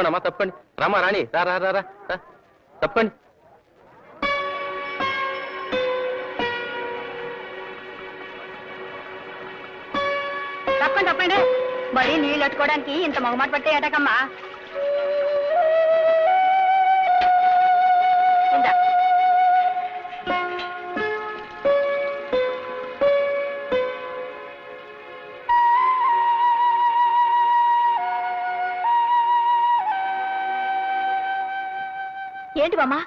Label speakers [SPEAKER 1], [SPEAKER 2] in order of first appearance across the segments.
[SPEAKER 1] తప్పకండి అమ్మా, తప్పకండి. రామా రాణి, రా రా రా రా, తప్పకండి.
[SPEAKER 2] తప్పండి తప్పండి. మరి నీళ్ళు అట్టుకోవడానికి ఇంత మొగమాట పట్టే ఏటకమ్మా. ఏంటి బామ్మా,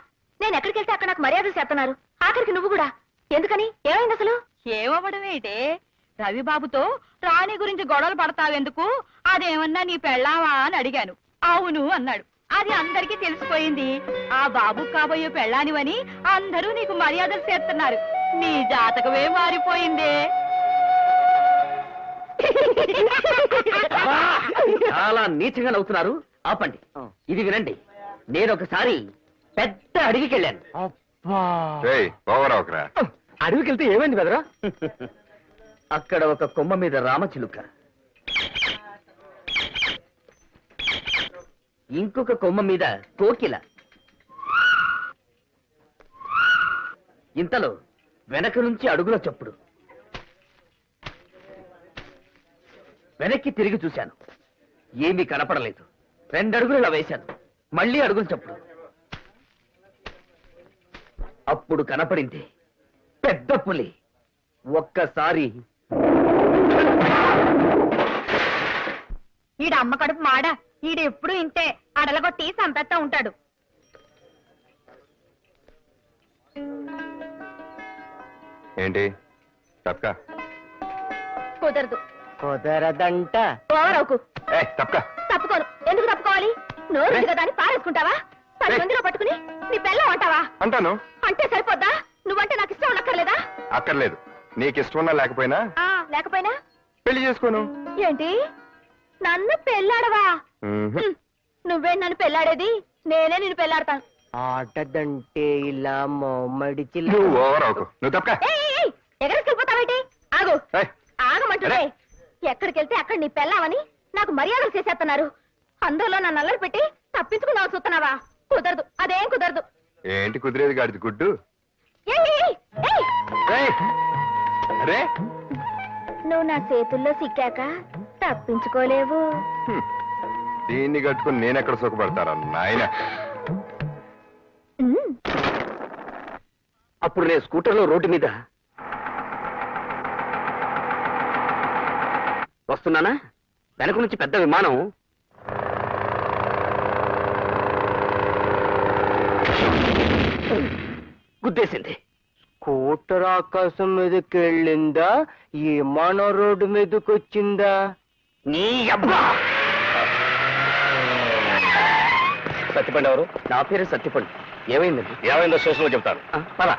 [SPEAKER 2] నేను ఎక్కడికి వెళ్తే అక్కడ నాకు మర్యాదలు చేస్తున్నారు, ఆఖరికి నువ్వు కూడా. ఎందుకని? ఏమైంది అసలు?
[SPEAKER 3] ఏమవ్వడం ఏంటే, రవిబాబుతో రాణి గురించి గొడవలు పడతావెందుకు, అదేమన్నా నీ పెళ్ళావా అని అడిగాను. అవును అన్నాడు. అది అందరికీ తెలిసిపోయింది. ఆ బాబు కాబోయే పెళ్ళానివని అందరూ నీకు మర్యాదలు చేస్తున్నారు. నీ జాతకమే మారిపోయిందే.
[SPEAKER 4] చాలా నీచంగా నవ్వుతున్నారు, ఆపండి. ఇది వినండి. నేను ఒకసారి పెద్ద అడవికి వెళ్ళాను.
[SPEAKER 1] అడవికి వెళ్తే ఏమైంది బెదరా?
[SPEAKER 4] అక్కడ ఒక కొమ్మ మీద రామచిలుక, ఇంకొక కొమ్మ మీద కోకిల. ఇంతలో వెనక నుంచి అడుగుల చప్పుడు. వెనక్కి తిరిగి చూశాను, ఏమీ కనపడలేదు. 2 అడుగులు ఇలా వేశాను, మళ్ళీ అడుగులు చప్పుడు. అప్పుడు కనపడింది పెద్ద పులి. ఒక్కసారి
[SPEAKER 2] ఈడ అమ్మ కడుపు మాడ, ఈడు ఎప్పుడు ఇంతే అడలగొట్టి సంపెత్తా ఉంటాడు.
[SPEAKER 5] ఏంటి తప్పక?
[SPEAKER 2] కుదరదు.
[SPEAKER 4] కుదరదంట.
[SPEAKER 2] ఓవరవుకు.
[SPEAKER 5] తప్పక.
[SPEAKER 2] తప్పుకోను. ఎందుకు తప్పుకోవాలి? నోరు కదా అని పారేసుకుంటావా? 10 మందిలో పట్టుకుని నీ పెళ్ళం అంటావా?
[SPEAKER 5] అంటాను.
[SPEAKER 2] అంటే సరిపోద్దా? నువ్వంటే నాకు ఇష్టం ఉండక్కర్లేదా?
[SPEAKER 5] అక్కర్లేదు. నీకు ఇష్టం ఉన్నా లేకపోయినా
[SPEAKER 2] లేకపోయినా
[SPEAKER 5] పెళ్లి చేసుకోను.
[SPEAKER 2] ఏంటి, నన్ను పెళ్ళాడవా? నువ్వే నన్ను పెళ్ళాడేది, నేనే నిన్ను పెళ్ళాడతాను.
[SPEAKER 4] ఆటదంటే ఇలా మడిచి
[SPEAKER 5] నువ్వు ఓవర్ అవుకు. నువ్వు తప్పక.
[SPEAKER 2] ఎగరేసుకెళ్ళిపోతావేంటి? ఆగు. ఆగమంటుండే. ఎక్కడికి వెళ్తే అక్కడ నీ పెళ్ళామని నాకు మర్యాదలు చేసేస్తున్నారు. అందరిలో నన్ను అల్లరి పెట్టి తప్పించుకుందాం చూస్తున్నావా? కుదరదు, అదేం కుదరదు.
[SPEAKER 5] ఏంటి కుదిరేది గాడిది గుడ్డు? అరే
[SPEAKER 2] నువ్వు నా చేతుల్లో సిక్కాక తప్పించుకోలేవు.
[SPEAKER 5] దీన్ని కట్టుకుని నేనెక్కడ సుఖపడతారా నాయన?
[SPEAKER 4] అప్పుడు నేను స్కూటర్లో రోడ్డు మీద వస్తున్నానా, వెనక నుంచి పెద్ద విమానం గుద్దేసింది. స్కూటర్ ఆకాశం మీదకి వెళ్ళిందా, ఈ విమానం రోడ్డు మీదకి వచ్చిందా? నీ అబ్బా! సత్యపండి ఎవరు? నా పేరు సత్యపండి. ఏమైందండి?
[SPEAKER 1] ఏమైందో స్టేషన్లో చెప్తాను.
[SPEAKER 4] పదా.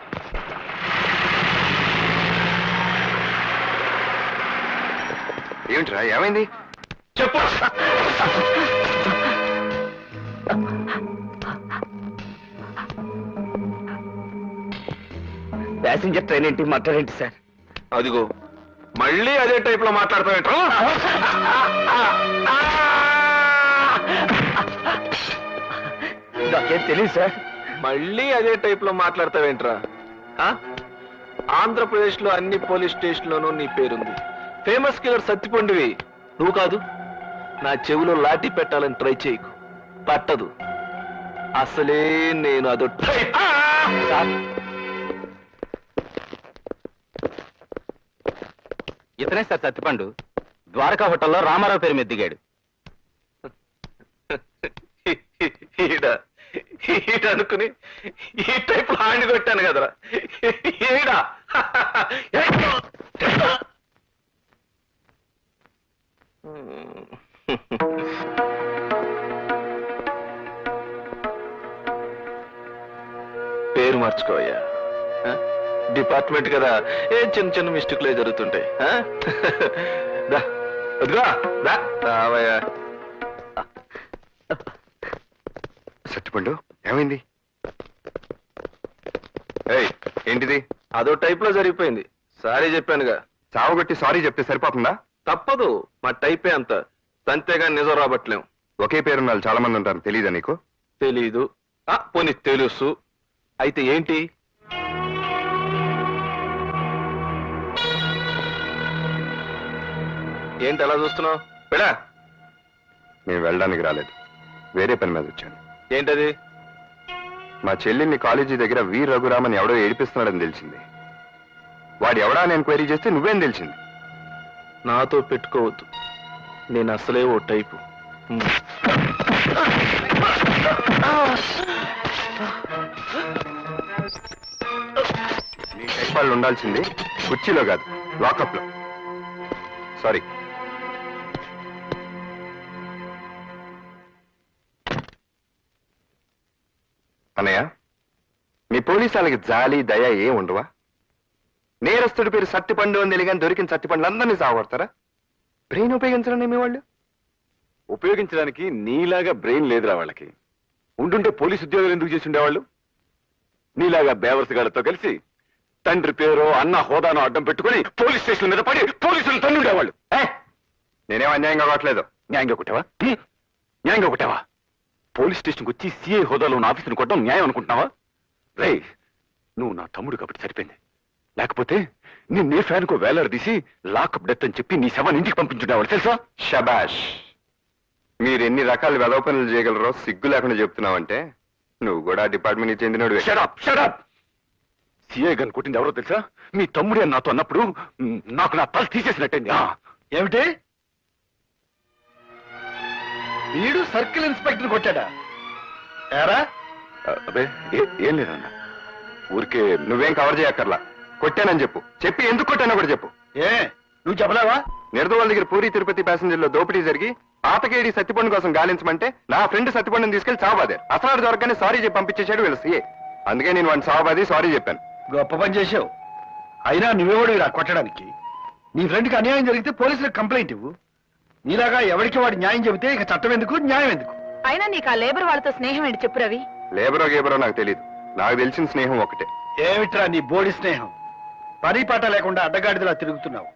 [SPEAKER 5] ఏమిట్రా ఏమైంది
[SPEAKER 1] చెప్పు.
[SPEAKER 4] ప్యాసింజర్ ట్రైన్ ఏంటి, మాట్లాడేంటి సార్?
[SPEAKER 5] అదిగో మళ్ళీ అదే టైప్ లో మాట్లాడతావేంట్రా?
[SPEAKER 4] నాకేం తెలియదు సార్.
[SPEAKER 5] మళ్ళీ అదే టైప్ లో మాట్లాడతావేంట్రా? ఆంధ్రప్రదేశ్ లో అన్ని పోలీస్ స్టేషన్ లోనూ నీ పేరుంది. ఫేమస్ కిల్లర్ సత్తిపండువి నువ్వు కాదు. నా చెవిలో లాఠీ పెట్టాలని ట్రై చేయకు, పట్టదు. అసలే నేను అదో
[SPEAKER 1] ఇతనే సార్ సత్తిపండు. ద్వారకా హోటల్లో రామారావు పేరు మీద దిగాడు.
[SPEAKER 5] అనుకుని ఈ టైప్ లో హ్యాండ్ కొట్టాను కదరా. ఈడా పేరు మార్చుకోవయ్యా. డిపార్ట్మెంట్ కదా, ఏం చిన్న చిన్న మిస్టేక్లే జరుగుతుంటాయి. రావయ్యా. సత్తిపండు ఏమైంది? ఏంటిది? అదో టైప్ లో జరిగిపోయింది. సారీ చెప్పానుగా. చావగొట్టి సారీ చెప్తే సరిపోతుందా? తప్పదు, మా టైపే అంత. అంతేగా నిజం రాబట్టలేం.
[SPEAKER 6] ఒకే పేరున్న వాళ్ళు చాలా మంది ఉంటారు, తెలీదా నీకు?
[SPEAKER 5] తెలీదు. పోనీ తెలుసు. అయితే ఏంటి? ఏంటి అలా చూస్తున్నావు?
[SPEAKER 6] వెళ్ళా. నేను వెళ్ళడానికి రాలేదు, వేరే పని మీద వచ్చాను.
[SPEAKER 5] ఏంటది?
[SPEAKER 6] మా చెల్లిని కాలేజీ దగ్గర వి రఘురామన్ ఎవడో ఏడిపిస్తున్నాడని తెలిసింది. వాడు ఎవడా అని ఎంక్వైరీ చేస్తే నువ్వేం తెలిసింది?
[SPEAKER 5] నాతో పెట్టుకోవద్దు, నేను అసలే ఓ టైపు.
[SPEAKER 6] నీ టైప్ వాళ్ళు ఉండాల్సింది కుర్చీలో కాదు, లాకప్ లో. సారీ. అన్నయ్య, మీ పోలీసు వాళ్ళకి జాలి దయ ఏం ఉండవా? నేరస్తుడి పేరు సత్తిపండు అని తెలియని దొరికిన సత్తిపండ్లు అందరినీ సాగొడతారా? బ్రెయిన్ ఉపయోగించడం మీ వాళ్ళు?
[SPEAKER 7] ఉపయోగించడానికి నీలాగా బ్రెయిన్ లేదురా వాళ్ళకి. ఉండుంటే పోలీసు ఉద్యోగాలు ఎందుకు చేసి ఉండేవాళ్ళు? నీలాగా బేవర్సగాళ్ళతో కలిసి తండ్రి పేరు అన్న హోదాను అడ్డం పెట్టుకుని పోలీస్ స్టేషన్ మీద పడి పోలీసులు తన్నుండేవాళ్ళు.
[SPEAKER 6] నేనేం అన్యాయంగా కావట్లేదు.
[SPEAKER 7] న్యాయంగా కొట్టావా? న్యాయంగా కొట్టావా? పోలీస్ స్టేషన్కి వచ్చి సిఐ హోదాలో ఉన్న ఆఫీసును కొట్టడం న్యాయం అనుకుంటున్నావా? రే, నువ్వు నా తమ్ముడు కాబట్టి సరిపోయింది. లేకపోతే నిన్నే ఫ్యాన్కో వేలాడదీసి లాకప్ డెత్ అని చెప్పి నీ శవాన్ని ఇంటికి పంపించుండేవాళ్ళు తెలుసా?
[SPEAKER 6] షబాష్. మీరు ఎన్ని రకాల వెధవ పనులు చేయగలరో సిగ్గు లేకుండా చెప్తున్నావంటే నువ్వు కూడా డిపార్ట్మెంట్కి చెందినోడు.
[SPEAKER 7] Shut up shut up. సిఐ గన్ కొట్టింది ఎవరో తెలుసా? మీ తమ్ముడే నాతో అన్నప్పుడు నాకు నా తల తీసేసినట్టయింది.
[SPEAKER 8] ఏమిటి? వీడు సర్కిల్ ఇన్స్పెక్టర్ కొట్టాడా? ఏరా?
[SPEAKER 7] అబ్బే ఏం లేదన్నా, ఊరికే.
[SPEAKER 6] నువ్వేం కవర్ చేయక్కర్లా. కొట్టానని చెప్పు. చెప్పి ఎందుకు కొట్టానో కూడా చెప్పు.
[SPEAKER 8] ఏ నువ్వు చెప్పలేవా?
[SPEAKER 6] నిర్దవాళ్ళ దగ్గర పూరి తిరుపతి ప్యాసింజర్లో దోపిడీ జరిగి ఆతకేడి సత్తిపండు కోసం గాలించమంటే నా ఫ్రెండ్ సత్తిపండుని తీసుకెళ్లి సావబాదే. అసలు దొరకని సారీ చెప్పి పంపించేశాడు వీళ్ళ సీఏ. అందుకే నేను వాడిని సావబాది సారీ చెప్పాను.
[SPEAKER 8] గొప్ప పని చేసావు. అయినా నువ్వెవడు ఇలా కొట్టడానికి? నీ ఫ్రెండ్కి అన్యాయం జరిగితే పోలీసులకు కంప్లైంట్ ఇవ్వు. నీలాగా ఎవరికి వాడు న్యాయం చెబితే ఇక చట్టం ఎందుకు, న్యాయం ఎందుకు?
[SPEAKER 3] అయినా నీకు ఆ లేబర్ వాళ్ళతో స్నేహం ఏంటి చెప్పు రవి.
[SPEAKER 6] లేబరో గేబరో నాకు తెలియదు. నాకు తెలిసిన స్నేహం ఒకటే.
[SPEAKER 8] ఏమిట్రా నీ బోడి స్నేహం? పని పాట లేకుండా అడ్డగాడిదలా తిరుగుతున్నావు.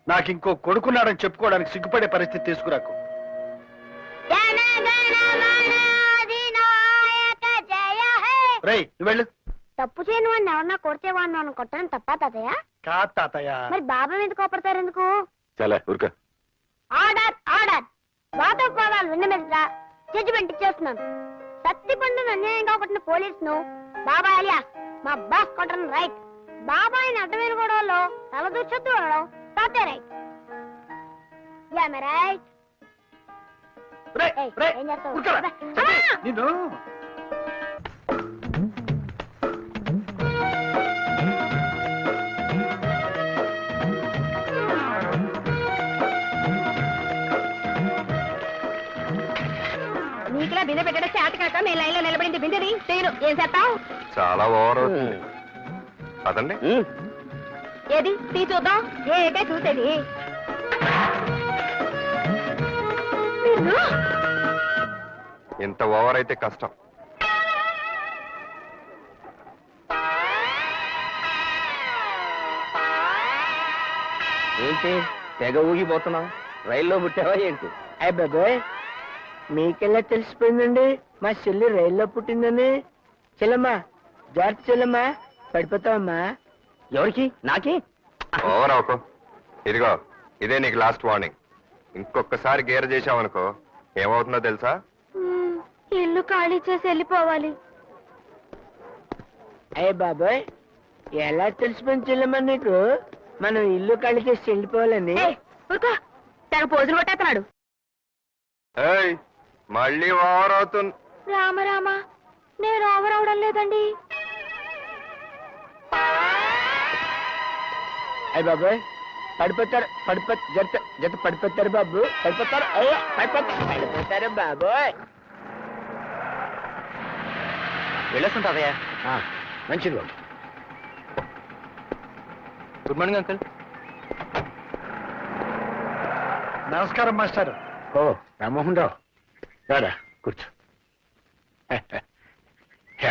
[SPEAKER 8] నాకు ఇంకో కొడుకున్నాడని చెప్పుకోవడానికి సిగ్గుపడే పరిస్థితి తీసుకురాకు. రేయ్, నువ్వు వెళ్ళు.
[SPEAKER 2] తప్పు చేయని వాడిని ఎవరన్నా కొడితే వాడిని కొట్టడం తప్ప తాతయ్య?
[SPEAKER 8] కాదు తాతయ్య.
[SPEAKER 2] మరి బాబా ఎందుకు కోపడతారు? ఎందుకు?
[SPEAKER 7] చాలా ఊరిక.
[SPEAKER 2] Order order. వాదోపవాదాలు విన్న మీద జడ్జిమెంట్ ఇచ్చేస్తున్నాను. సత్తిపండును అన్యాయంగా కొట్టిన పోలీసును బాబాయ్ అలియా మా బాస్ కొట్టడం రైట్. బాబాయిని అడ్డమైన గొడవల్లో తలదూర్చొద్దు అనడం తాతయ్య రైట్. రైట్.
[SPEAKER 8] రేయ్, రేయ్,
[SPEAKER 2] ఏం చేస్తావు?
[SPEAKER 8] ఊరుకోరా. నిన్ను
[SPEAKER 2] నీకులా బిందె పెట్టడం చేత కాక మీ లైన్ లో నిలబడింది బిందెని చేయను. ఏం చేస్తావు?
[SPEAKER 6] చాలా ఓవర్ అవుతుంది. అదండి
[SPEAKER 2] ఏది తీ చూద్దాం. ఏటే చూసేది?
[SPEAKER 6] ఇంత ఓవర్ అయితే కష్టం.
[SPEAKER 4] ఏంటి తెగ ఊగిపోతున్నావు? రైల్లో పుట్టావా ఏంటి?
[SPEAKER 9] అయ్య బాబోయ్, మీకెలా తెలిసిపోయిందండి మా చెల్లి రైల్లో పుట్టిందని? చెల్లమ్మా, జాగ్రత్త చెల్లమ్మా, పడిపోతావమ్మా.
[SPEAKER 4] ఎవరికి? నాకి?
[SPEAKER 6] ఓవర్ అవకో. ఇదిగో ఇదే నీకు లాస్ట్ వార్నింగ్. ఇంకొకసారి గేర్ చేసావనుకో ఏమవుతుందో తెలుసా?
[SPEAKER 2] ఇల్లు ఖాళీ చేసి వెళ్ళిపోవాలి.
[SPEAKER 9] అయ్య బాబోయ్, ఎలా తెలిసిపోయింది చెల్లమ్మా నీకు మనం ఇల్లు ఖాళీ చేసి వెళ్ళిపోవాలని?
[SPEAKER 2] తెగ పోజులు కొట్టేస్తున్నాడు.
[SPEAKER 6] ఏయ్, మళ్ళీ ఓవర్ అవుతుంది.
[SPEAKER 2] రామ రామ, నేను ఓవర్ అవడం లేదండి.
[SPEAKER 9] అయ్య బాబోయ్, పడిపోతారు జత జత పడిపోతారు బాబు, పడిపోతారు. అయ్యో పడిపోతారు బాబోయ్.
[SPEAKER 4] వెళ్ళొస్తుంటావయ్యా.
[SPEAKER 9] మంచిది బాబు.
[SPEAKER 1] Good morning uncle.
[SPEAKER 8] నమస్కారం మాస్టర్.
[SPEAKER 9] ఓ రామ్మోహన్ రావు, రారా కూర్చో.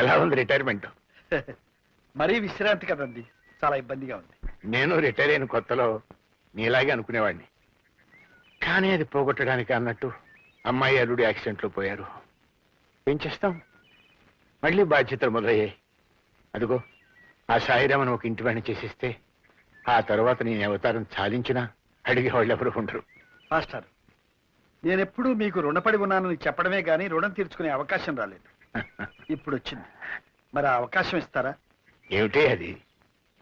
[SPEAKER 7] ఎలా ఉంది రిటైర్మెంట్?
[SPEAKER 8] మరీ విశ్రాంతి కదండి, చాలా ఇబ్బందిగా ఉంది.
[SPEAKER 7] నేను రిటైర్ అయిన కొత్తలో నీలాగే అనుకునేవాడిని. కానీ అది పోగొట్టడానికి అన్నట్టు
[SPEAKER 8] అమ్మాయి అల్లుడు యాక్సిడెంట్లో పోయారు. ఏం చేస్తాం, మళ్ళీ బాధ్యతలు మొదలయ్యాయి. అదిగో ఆ సాయిరామని ఒక ఇంటి వాడిని చేసేస్తే ఆ తర్వాత నేను అవతారం చాలించినా అడిగే వాళ్ళు ఎవరు ఉండరు.
[SPEAKER 10] మాస్టర్, నేనెప్పుడూ మీకు రుణపడి ఉన్నానని చెప్పడమే గాని రుణం తీర్చుకునే అవకాశం రాలేదు. ఇప్పుడు వచ్చింది, మరి ఆ అవకాశం ఇస్తారా?
[SPEAKER 8] ఏమిటే అది?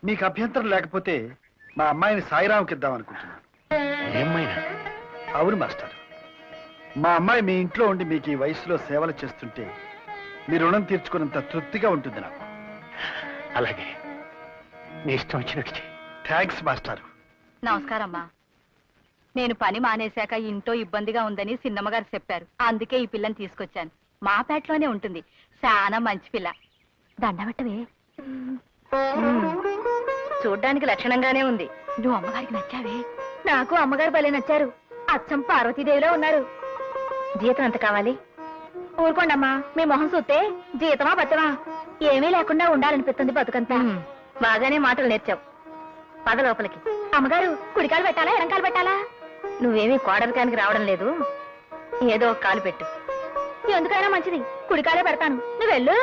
[SPEAKER 10] మీకు అభ్యంతరం లేకపోతే మా అమ్మాయిని సాయిరాంకి ఇద్దాం అనుకుంటున్నాను.
[SPEAKER 8] ఏమైనా?
[SPEAKER 10] అవును మాస్టర్, మా అమ్మాయి మీ ఇంట్లో ఉండి మీకు ఈ వయసులో సేవలు చేస్తుంటే మీ రుణం తీర్చుకున్నంత తృప్తిగా ఉంటుంది నాకు.
[SPEAKER 8] అలాగే, నీ ఇష్టం వచ్చినట్టు చెయ్యి.
[SPEAKER 10] Thanks master.
[SPEAKER 3] నమస్కారం అమ్మా. నేను పని మానేశాక ఇంట్లో ఇబ్బందిగా ఉందని సిన్నమ్మగారు చెప్పారు. అందుకే ఈ పిల్లని తీసుకొచ్చాను. మా పేటలోనే ఉంటుంది. చాలా మంచి పిల్ల. దండబెట్టవే. చూడ్డానికి లక్షణంగానే ఉంది. నువ్వు అమ్మగారికి నచ్చావే.
[SPEAKER 2] నాకు అమ్మగారు భలే నచ్చారు. అచ్చం పార్వతీదేవిలో ఉన్నారు. జీతం ఎంత కావాలి? ఊరుకోండమ్మా, మీ మొహం చూస్తే జీతమా బతమా ఏమీ లేకుండా ఉండాలనిపిస్తుంది బతుకంతా.
[SPEAKER 3] బాగానే మాటలు నేర్చావు. పద లోపలికి.
[SPEAKER 2] అమ్మగారు, కుడికాలు పెట్టాలా ఎడంకాలు పెట్టాలా?
[SPEAKER 3] నువ్వేమీ కోడలికానికి రావడం లేదు. ఏదో ఒక కాలు పెట్టు.
[SPEAKER 2] ఎందుకైనా మంచిది, కుడికాలే పెడతాను. నువ్వు వెళ్ళు.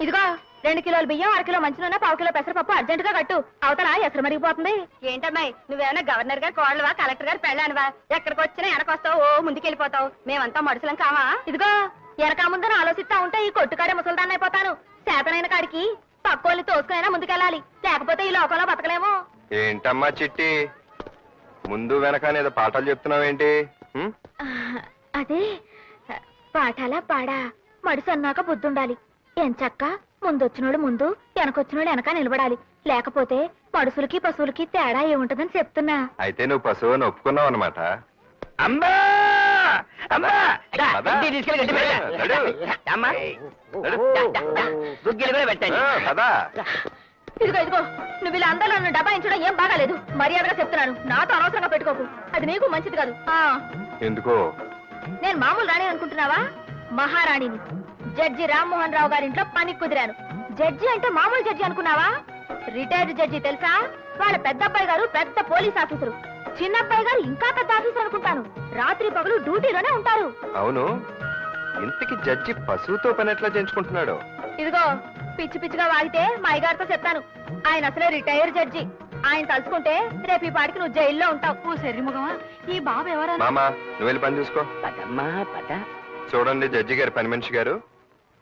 [SPEAKER 2] ఇదిగో 2 కిలోల బియ్యం, 1 కిలో మంచి నూనె, 1/2 కిలో పెసరపప్పు అర్జెంటుగా కట్టు. అవతల ఎసరు మరిగిపోతుంది.
[SPEAKER 3] ఏంటమ్మాయి, నువ్వేమైనా గవర్నర్ గారు కోడలువా, కలెక్టర్ గారు పెళ్ళానువా? ఎక్కడికి వచ్చినా వెనకొస్తావు, ఓ ముందుకెళ్ళిపోతావు. మేమంతా మడుసులం కావా?
[SPEAKER 2] ఇదిగో వెనక ముందని ఆలోచిస్తా ఉంటే ఈ కొట్టుకాడే ముసల్దాన్ని అయిపోతాను. చేతనైన కాడికి పక్కోళ్ళని తోసుకునైనా ముందుకెళ్ళాలి, లేకపోతే ఈ లోకంలో బతకలేము.
[SPEAKER 6] ఏంటమ్మా చిట్టి, ముందు వెనకానేదో పాఠాలు చెప్తున్నావేంటి?
[SPEAKER 2] అదే పాఠాలా పాడా, మడిసి అన్నాక బుద్ధుండాలి. ఎంచక్క ముందొచ్చినోడు ముందు, వెనకొచ్చినోడు వెనక నిలబడాలి. లేకపోతే మడుసులకి పశువులకి తేడా ఏముంటదని చెప్తున్నా.
[SPEAKER 6] అయితే నువ్వు పశువుని ఒప్పుకున్నావు అనమాట.
[SPEAKER 4] అమ్మా అమ్మా
[SPEAKER 6] పద.
[SPEAKER 4] ఇంటికి తీసుకెళ్ళి గట్టి పెట్టు.
[SPEAKER 6] నడు.
[SPEAKER 4] అమ్మా దుగ్గిలు కూడా పెట్టండి.
[SPEAKER 6] కదా
[SPEAKER 2] ఇదిగో ఇదిగో, నువ్వు ఇలా అందరూ నన్ను డబాయించడం ఏం బాగాలేదు. మర్యాదగా చెప్తున్నాను, నాతో అనవసరంగా పెట్టుకోకు. అది నీకు మంచిది కాదు.
[SPEAKER 6] ఎందుకో?
[SPEAKER 2] నేను మామూలు రాణి అనుకుంటున్నావా? మహారాణిని. జడ్జి రామ్మోహన్ రావు గారింట్లో పని కుదిరాను. జడ్జి అంటే మామూలు జడ్జి అనుకున్నావా? రిటైర్డ్ జడ్జి తెలుసా? వాళ్ళ పెద్దబ్బాయి గారు పెద్ద పోలీస్ ఆఫీసరు, చిన్నబ్బాయి గారు ఇంకా పెద్ద ఆఫీసర్ అనుకుంటాను. రాత్రి పగలు డ్యూటీలోనే ఉంటారు.
[SPEAKER 6] అవును, ఇంతకి జడ్జి పశువుతో పని ఎట్లా చేయించుకుంటున్నాడు?
[SPEAKER 2] ఇదిగో పిచ్చి పిచ్చిగా వాగితే మా అయ్యగారితో చెప్తాను. ఆయన అసలే రిటైర్డ్ జడ్జి. ఆయన తలుచుకుంటే రేపు ఈ పాటికి నువ్వు జైల్లో ఉంటావు.
[SPEAKER 3] శరీరముఖమా, ఈ బాబు ఎవరన్నా?
[SPEAKER 6] మామా, నువ్వు వెళ్ళి పని చూసుకో.
[SPEAKER 4] పదమ్మా పద.
[SPEAKER 6] చూడండి జడ్జి గారు, పని మనిషి గారు,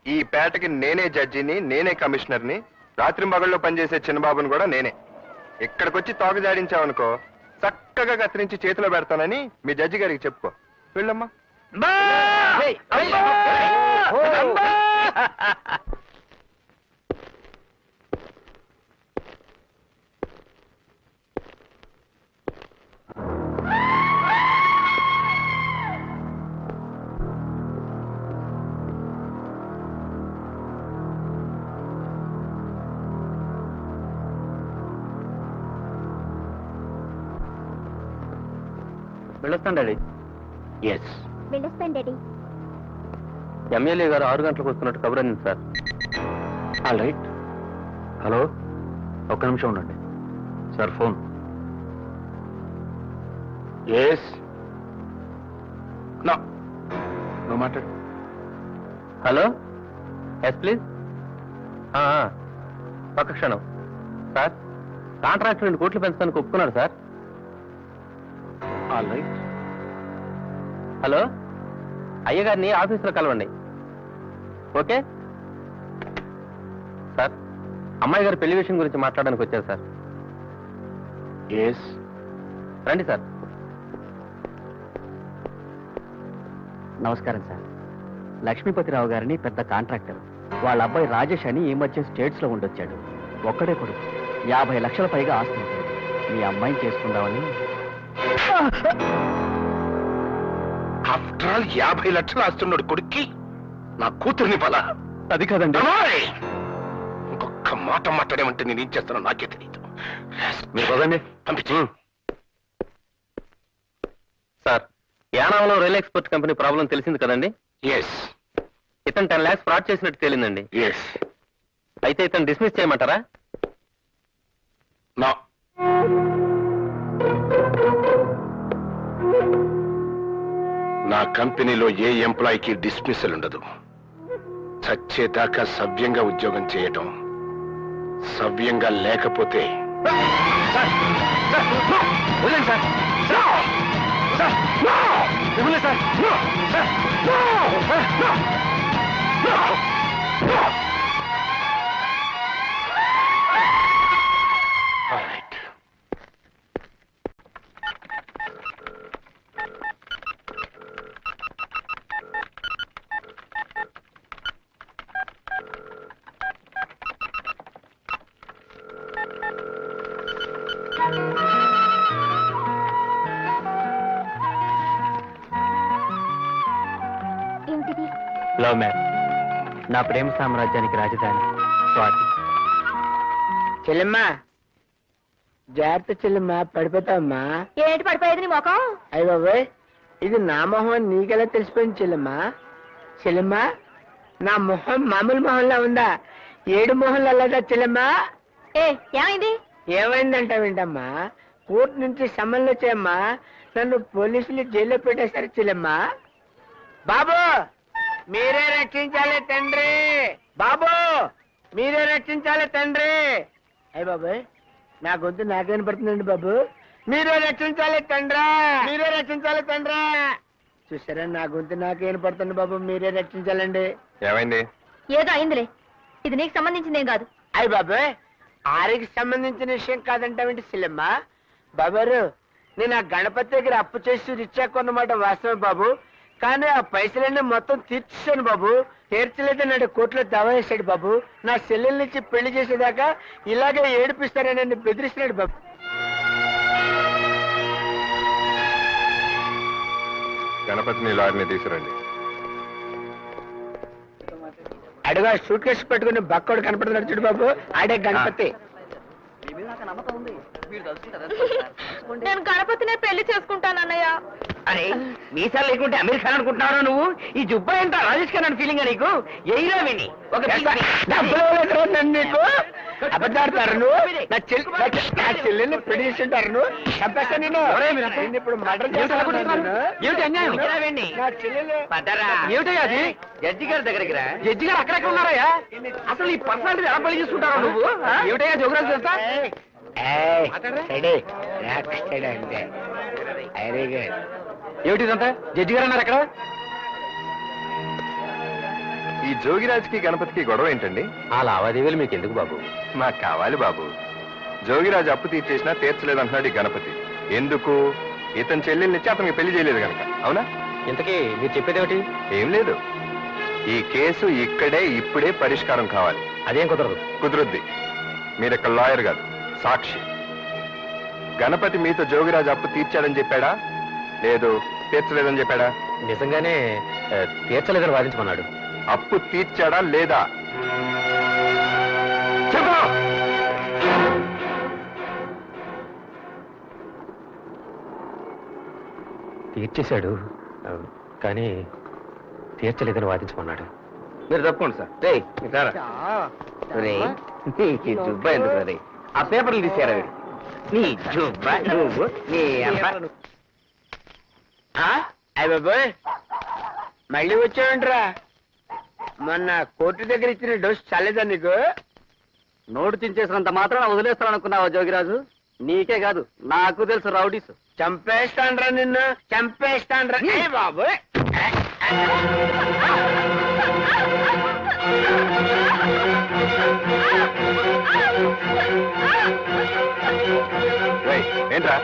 [SPEAKER 6] ఈ పేటకి నేనే జడ్జిని, నేనే కమిషనర్ని. రాత్రి మగళ్ళలో పనిచేసే చిన్నబాబుని కూడా నేనే. ఇక్కడికి వచ్చి తోక జాడించావనుకో, చక్కగా కత్తిరించి చేతిలో పెడతానని మీ జడ్జి గారికి చెప్పుకో. వెళ్ళమ్మా.
[SPEAKER 1] వెళ్ళొస్తాను డాడీ.
[SPEAKER 8] ఎస్,
[SPEAKER 2] వెళ్ళొస్తాను డాడీ.
[SPEAKER 1] ఎమ్మెల్యే గారు 6 గంటలకు వస్తున్నట్టు కబురంది సార్.
[SPEAKER 8] All right.
[SPEAKER 1] హలో, ఒక్క నిమిషం ఉండండి సార్. ఫోన్.
[SPEAKER 8] ఎస్, నో, నువ్వు మాట్లాడు.
[SPEAKER 1] Hello, yes please. ఒక్క క్షణం సార్. కాంట్రాక్ట్ 2 కోట్లు పెంచడానికి ఒప్పుకున్నాడు సార్.
[SPEAKER 8] All right.
[SPEAKER 1] హలో, అయ్యగారిని ఆఫీసులో కలవండి. Okay sir. అమ్మాయి గారు పెళ్లి విషయం గురించి మాట్లాడడానికి వచ్చారు సార్.
[SPEAKER 8] ఎస్,
[SPEAKER 1] రండి సార్.
[SPEAKER 9] నమస్కారం సార్. లక్ష్మీపతిరావు గారిని పెద్ద కాంట్రాక్టర్. వాళ్ళ అబ్బాయి రాజేష్ అని ఈ మధ్య స్టేట్స్ లో ఉండొచ్చాడు. ఒక్కడే కొడుకు, 50 లక్షల పైగా ఆస్తి ఉంటుంది. మీ అమ్మాయిని చేసుకుందామని.
[SPEAKER 8] ఆఫ్టర్ ఆల్ 50 లక్షలు ఆస్తున్నాడు కొడుక్కి నా కూతుర్ని పలా.
[SPEAKER 1] అది కాదండి.
[SPEAKER 8] ఇంకొక మాట మాట్లాడేమంటే నేను ఏం చేస్తానో నాకే తెలియదు.
[SPEAKER 1] మీరు పదండి.
[SPEAKER 8] పంపించి.
[SPEAKER 1] సార్, యానాంలో రైల్ ఎక్స్పోర్ట్ కంపెనీ ప్రాబ్లం తెలిసింది కదండి.
[SPEAKER 8] ఎస్
[SPEAKER 1] ఇతను 10 lakhs ఫ్రాడ్ చేసినట్టు తేలిందండి.
[SPEAKER 8] ఎస్.
[SPEAKER 1] అయితే ఇతను డిస్మిస్ చేయమంటారా?
[SPEAKER 8] నో. నా కంపెనీలో ఏ ఎంప్లాయీకి డిస్మిసల్ ఉండదు. చచ్చేదాకా సవ్యంగా ఉద్యోగం చేయటం, సవ్యంగా లేకపోతే
[SPEAKER 2] ఏమిటిది?
[SPEAKER 9] Love marriage. నా ప్రేమ సామ్రాజ్యానికి రాజధాని స్వాతి.
[SPEAKER 11] చెల్లెమ్మా జాగ్రత్త చెల్లెమ్మా, పడిపోతావమ్మా.
[SPEAKER 2] ఏంటి పడిపోయేది నీ ముఖం?
[SPEAKER 11] అయ్య బాబాయ్, ఇది నా మొహం అని నీకెలా తెలిసిపోయింది చెల్లెమ్మా? చెల్లెమ్మా, నా మొహం మామూలు మొహంలా ఉందా? ఏడు మొహంలో అలాగా చెల్లెమ్మా?
[SPEAKER 2] ఏమైంది?
[SPEAKER 11] ఏమైందంటావేంటమ్మా? కోర్టు నుంచి సమన్లు వచ్చాయమ్మా. నన్ను పోలీసులు జైల్లో పెట్టేశారు చెల్లెమ్మా. బాబు మీరే రక్షించాలి తండ్రి, బాబు మీరే రక్షించాలి తండ్రి. అయ్య బాబాయ్, నా గొంతు నాకేం పడుతుందండి బాబు. మీరే రక్షించాలి తండ్రా, మీరే రక్షించాలి తండ్రా. చూసారా, నా గొంతు నాకేం పడుతుంది బాబు, మీరే రక్షించాలండి.
[SPEAKER 6] ఏమైంది?
[SPEAKER 2] ఏదో అయిందిలే, ఇది నీకు సంబంధించిందేం కాదు.
[SPEAKER 11] అయ్య బాబాయ్, ఆరికి సంబంధించిన విషయం కాదంటావేంటి సిల్లమ్మ? బాబారు, నేను ఆ గణపతి దగ్గర అప్పు చేసి రిచ్చా కొన్నమాట వాస్తవం బాబు. కానీ ఆ పైసలన్నీ మొత్తం తీర్చేశాను బాబు. తీర్చలేదు నాడు కోర్టులో దావా వేశాడు బాబు. నా చెల్లెల నుంచి పెళ్లి చేసేదాకా ఇలాగే ఏడిపిస్తారని నన్ను బెదిరిస్తున్నాడు బాబు.
[SPEAKER 6] గణపతిని లారీని తీసుకురండి.
[SPEAKER 11] అడుగా సూట్ కేసు పెట్టుకుని బక్కోడు కనపడుతున్నాడు చూడు బాబు, ఆడే గణపతి.
[SPEAKER 2] నేను గణపతినే పెళ్లి చేసుకుంటానన్నయ్య.
[SPEAKER 4] అరే మీసాలు లేకుంటే అమెరికా అనుకుంటున్నారా నువ్వు? ఈ జుబ్బా ఎంత రాజేష్ ఖన్నా ఫీలింగ్ నీకు? ఎయిరా విని ఒక
[SPEAKER 11] నీకు అబద్ధాడతారు నువ్వు. నా చెల్లెల్ని పెళ్లి చేస్తుంటారు నువ్వు. చంపేస్తా నేను. ఇప్పుడు మర్డర్ చేస్తాను.
[SPEAKER 4] జడ్జి గారి దగ్గరికి రా. జడ్జి గారు అక్కడెక్కడ ఉన్నారయ్యా? అసలు ఈ పర్సనాలిటీ ఎలా పెళ్లి చేసుకుంటారా నువ్వు? ఏమిటయ్యా జోగ్రాఫీ తెలుసా? ఏమిటిదంతా? జడ్జి గారు అన్నారు అక్కడ.
[SPEAKER 6] ఈ జోగిరాజ్కి గణపతికి గొడవ ఏంటండి?
[SPEAKER 1] ఆ లావాదేవీలు మీకు ఎందుకు బాబు?
[SPEAKER 6] నాకు కావాలి బాబు. జోగిరాజు అప్పు తీర్చేసినా తీర్చలేదంటున్నాడు ఈ గణపతి. ఎందుకు? ఇతని చెల్లెల్నిచ్చి అతనికి పెళ్లి చేయలేదు కనుక. అవునా?
[SPEAKER 1] ఇంతకీ మీరు చెప్పేదేమిటి?
[SPEAKER 6] ఏం లేదు, ఈ కేసు ఇక్కడే ఇప్పుడే పరిష్కారం కావాలి.
[SPEAKER 1] అదేం కుదరదు.
[SPEAKER 6] కుదురుద్ది. మీరు ఇక్కడ లాయర్ కాదు, సాక్షి. గణపతి మీతో జోగిరాజు అప్పు తీర్చాడని చెప్పాడా, లేదు తీర్చలేదని చెప్పాడా?
[SPEAKER 1] నిజంగానే తీర్చలేదని వాదించమన్నాడు.
[SPEAKER 6] అప్పు తీర్చాడా లేదా? చెప్పు.
[SPEAKER 1] తీర్చేశాడు, కానీ తీర్చలేదని వాదించమన్నాడు.
[SPEAKER 4] మీరు తప్పకుండా సార్. రే రే, నీ జుబ్బా ఎందుకు రే? ఆ పేపర్లు తీసారా వీడు? నీ జుబ్బా నువ్వు నీ
[SPEAKER 11] అయ్య బాబోయ్, మళ్ళీ వచ్చావంటరా? మొన్న కోర్టు దగ్గర ఇచ్చిన డోస్ చాలేదా నీకు?
[SPEAKER 9] నోటు చించేసినంత మాత్రం వదిలేస్తాననుకున్నావా జోగిరాజు? నీకే కాదు, నాకు తెలుసు రౌడీస్.
[SPEAKER 11] చంపేస్తాన్రా నిన్ను, చంపేస్తాన్రా. బాబు
[SPEAKER 6] ఏంట్రా?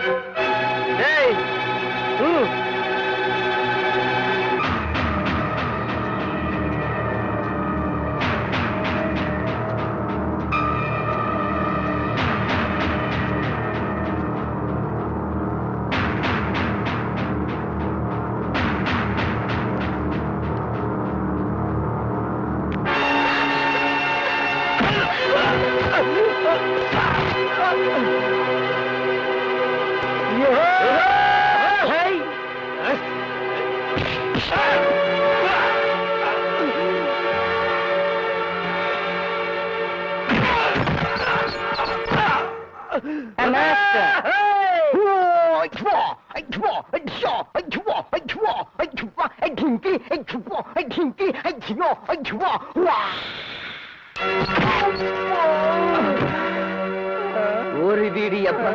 [SPEAKER 4] ఓరి వీడి అబ్బా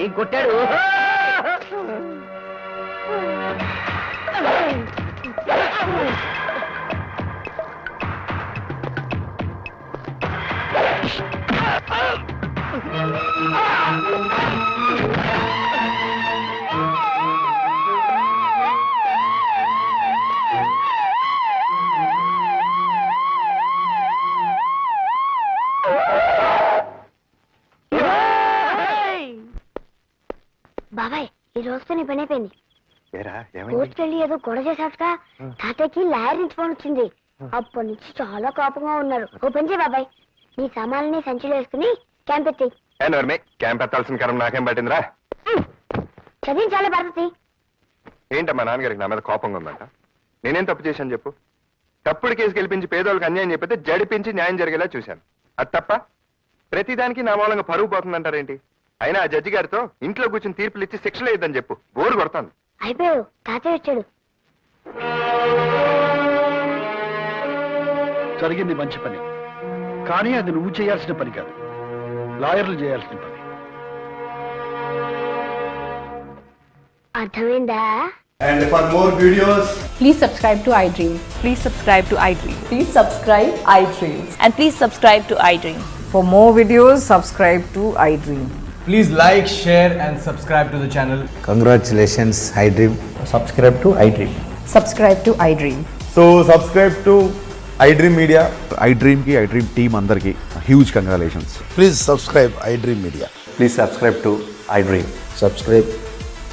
[SPEAKER 4] ఏం కొట్టాడు?
[SPEAKER 2] బాబాయ్ ఈ రోజుతో నీ పని అయిపోయింది. కోర్టుకెళ్ళి ఏదో గొడవ చేశాక తాతయ్యకి లాయర్ నుంచి ఫోన్ వచ్చింది. అప్పటి నుంచి చాలా కోపంగా ఉన్నారు. ఓ పని చేయి బాబాయ్, నీ సామాన్లని సంచిలో వేసుకుని క్యాంప్ ఎత్తి.
[SPEAKER 6] క్యాంప్ ఎత్తాల్సిన కరం నాకేం పట్టిందిరా?
[SPEAKER 2] చదివించాలే పడుతుంది.
[SPEAKER 6] ఏంటమ్మా నాన్నగారికి నా మీద కోపంగా ఉందంట? నేనేం తప్పు చేశాను చెప్పు? తప్పుడు కేసు గెలిపించి పేదోళ్ళకి అన్యాయం చెప్పితే జడిపించి న్యాయం జరిగేలా చూశాను. అది తప్ప? ప్రతిదానికి నా మూలంగా పరువు పోతుందంటారేంటి? అయినా ఆ జడ్జి గారితో ఇంట్లో కూర్చొని తీర్పులు ఇచ్చి శిక్షలు ఇద్దని చెప్పు. బోరు కొడతాను.
[SPEAKER 2] అయిపోయావు, తాతయ్య వచ్చాడు.
[SPEAKER 10] జరిగింది మంచి పని, కానీ అది నువ్వు చేయాల్సిన పని కాదు, లాయర్లు చేయాల్సిన పని.
[SPEAKER 2] అర్థమైందా?
[SPEAKER 12] And for more videos,
[SPEAKER 3] Please subscribe to iDream. Please subscribe to iDream.
[SPEAKER 13] Please subscribe iDream.
[SPEAKER 3] And please subscribe to iDream.
[SPEAKER 13] For more videos, subscribe to iDream.
[SPEAKER 12] please like, share and subscribe to the channel.
[SPEAKER 14] Congratulations, iDream.
[SPEAKER 9] Subscribe to iDream.
[SPEAKER 13] Subscribe to iDream.
[SPEAKER 12] So subscribe to iDream Media.
[SPEAKER 7] iDream ki iDream team andarki huge congratulations.
[SPEAKER 14] Please subscribe iDream Media.
[SPEAKER 9] Please subscribe to iDream.
[SPEAKER 14] Subscribe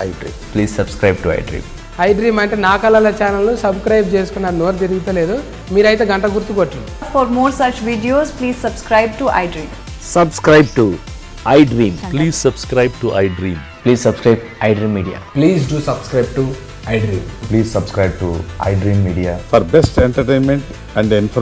[SPEAKER 14] iDream.
[SPEAKER 9] Please subscribe to iDream.
[SPEAKER 11] iDream అంటే నా కళల channel subscribe చేసుకున్న నోరు తిరుగుతలేదు. మీరైతే గంట గుర్తు కొట్టండి.
[SPEAKER 13] For more such videos, please subscribe to iDream.
[SPEAKER 9] Subscribe to iDream.
[SPEAKER 15] Please subscribe to iDream.
[SPEAKER 9] Please subscribe iDream Media.
[SPEAKER 12] Please do subscribe to iDream.
[SPEAKER 14] Please subscribe to iDream Media.
[SPEAKER 7] For best entertainment and information.